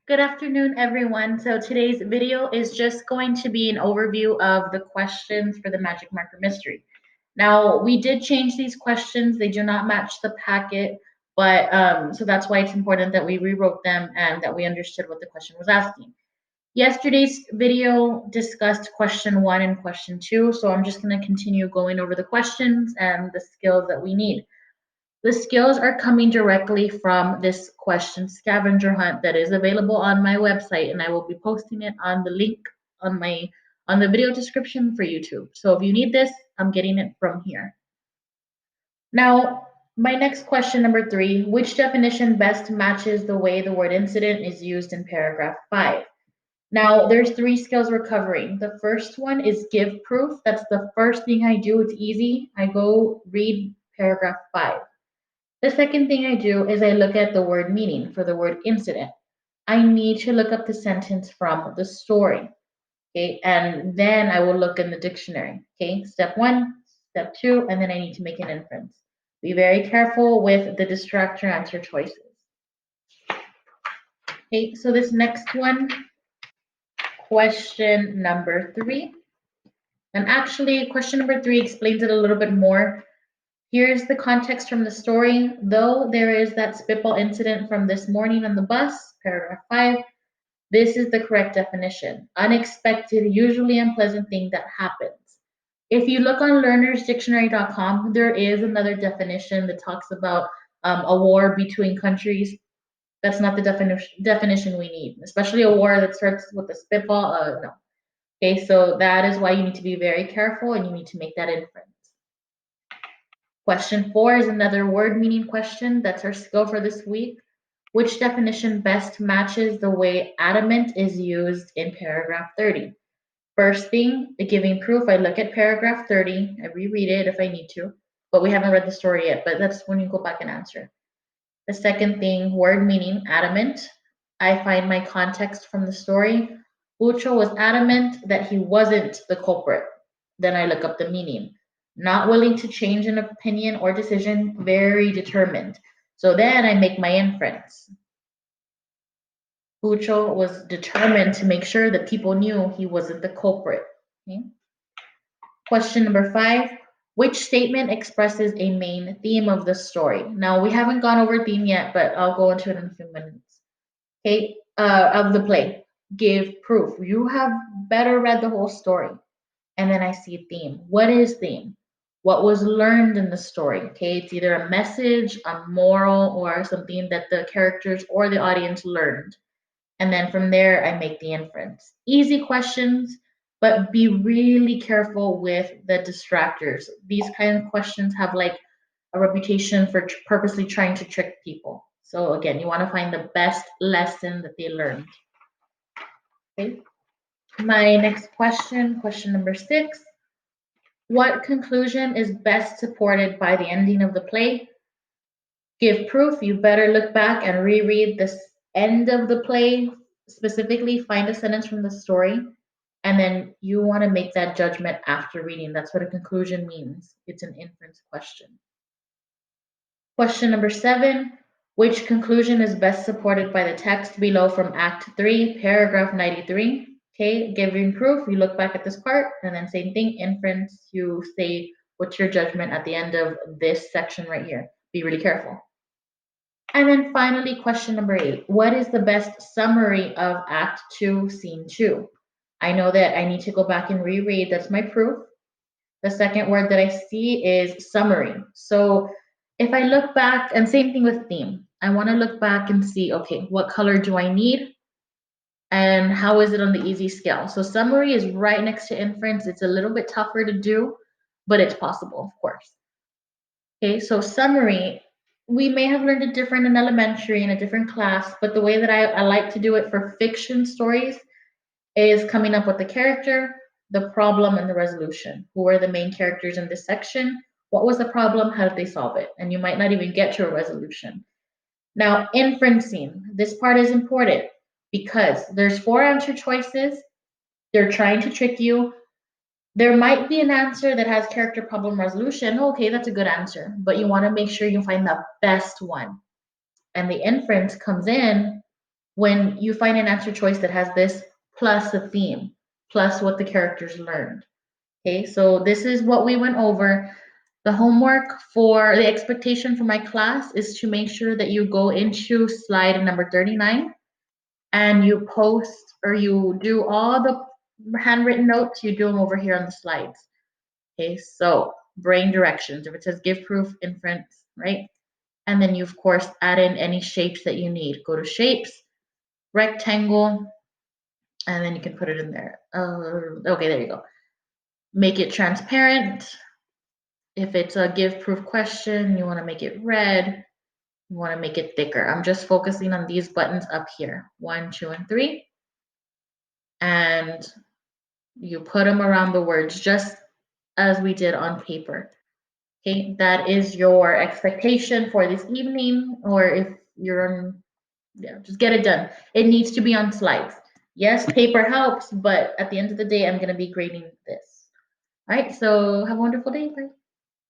Good afternoon, everyone. So today's video is just going to be an overview of the questions for the Magic Marker Mystery. Now, we did change these questions. They do not match the packet, but so that's why it's important that we rewrote them and that we understood what the question was asking. Yesterday's video discussed question 1 and question 2, so I'm just going to continue going over the questions and the skills that we need. The skills are coming directly from this question scavenger hunt that is available on my website, and I will be posting it on the link on the video description for YouTube. So if you need this, I'm getting it from here. Now, my next question number 3, which definition best matches the way the word incident is used in paragraph 5? Now, there's 3 skills we're covering. The first one is give proof. That's the first thing I do. It's easy. I go read paragraph 5. The second thing I do is I look at the word meaning for the word incident. I need to look up the sentence from the story. Okay, and then I will look in the dictionary. Okay, step 1, step 2, and then I need to make an inference. Be very careful with the distractor answer choices. Okay, so this next one, question number 3. And actually, question number 3 explains it a little bit more. Here's the context from the story. Though there is that spitball incident from this morning on the bus, paragraph 5, this is the correct definition. Unexpected, usually unpleasant thing that happens. If you look on learnersdictionary.com, there is another definition that talks about a war between countries. That's not the definition we need, especially a war that starts with a spitball. No. Okay, so that is why you need to be very careful and you need to make that inference. Question 4 is another word meaning question. That's our skill for this week. Which definition best matches the way adamant is used in paragraph 30? First thing, the giving proof, I look at paragraph 30. I reread it if I need to, but we haven't read the story yet, but that's when you go back and answer. The second thing, word meaning, adamant. I find my context from the story. Ucho was adamant that he wasn't the culprit. Then I look up the meaning. Not willing to change an opinion or decision, very determined. So then I make my inference. Ucho was determined to make sure that people knew he wasn't the culprit. Okay? Question number 5. Which statement expresses a main theme of the story? Now, we haven't gone over theme yet, but I'll go into it in a few minutes. Okay, of the play. Give proof. You have better read the whole story. And then I see theme. What is theme? What was learned in the story? Okay, it's either a message, a moral, or something that the characters or the audience learned. And then from there, I make the inference. Easy questions, but be really careful with the distractors. These kind of questions have like a reputation for purposely trying to trick people. So again, you want to find the best lesson that they learned. Okay. My next question, question number 6. What conclusion is best supported by the ending of the play? Give proof. You better look back and reread this end of the play, specifically find a sentence from the story, and then you want to make that judgment after reading. That's what a conclusion means. It's an inference question. Question number 7. Which conclusion is best supported by the text below from Act 3, paragraph 93? Okay, giving proof, you look back at this part, and then same thing, inference, you say what's your judgment at the end of this section right here. Be really careful. And then finally, question number 8. What is the best summary of Act 2, Scene 2? I know that I need to go back and reread. That's my proof. The second word that I see is summary. So if I look back, and same thing with theme, I want to look back and see, okay, what color do I need? And how is it on the easy scale? So summary is right next to inference. It's a little bit tougher to do, but it's possible, of course. Okay, so summary, we may have learned it different in elementary in a different class, but the way that I like to do it for fiction stories is coming up with the character, the problem, and the resolution. Who are the main characters in this section? What was the problem? How did they solve it? And you might not even get to a resolution. Now, inferencing. This part is important because there's 4 answer choices. They're trying to trick you. There might be an answer that has character, problem, resolution. Okay, that's a good answer, but you want to make sure you find the best one. And the inference comes in when you find an answer choice that has this plus a theme, plus what the characters learned. Okay, so this is what we went over. The homework for the expectation for my class is to make sure that you go into slide number 39 and you post or you do all the handwritten notes, you do them over here on the slides. Okay, so brain directions. If it says give proof, inference, right? And then you, of course, add in any shapes that you need. Go to shapes, rectangle, and then you can put it in there. Okay, there you go. Make it transparent. If it's a give proof question, you want to make it red. You want to make it thicker. I'm just focusing on these buttons up here, 1, 2, and 3. And you put them around the words just as we did on paper. Okay, that is your expectation for this evening, or if you're on, yeah, just get it done. It needs to be on slides. Yes, paper helps, but at the end of the day, I'm going to be grading this. All right, so have a wonderful day. Bye.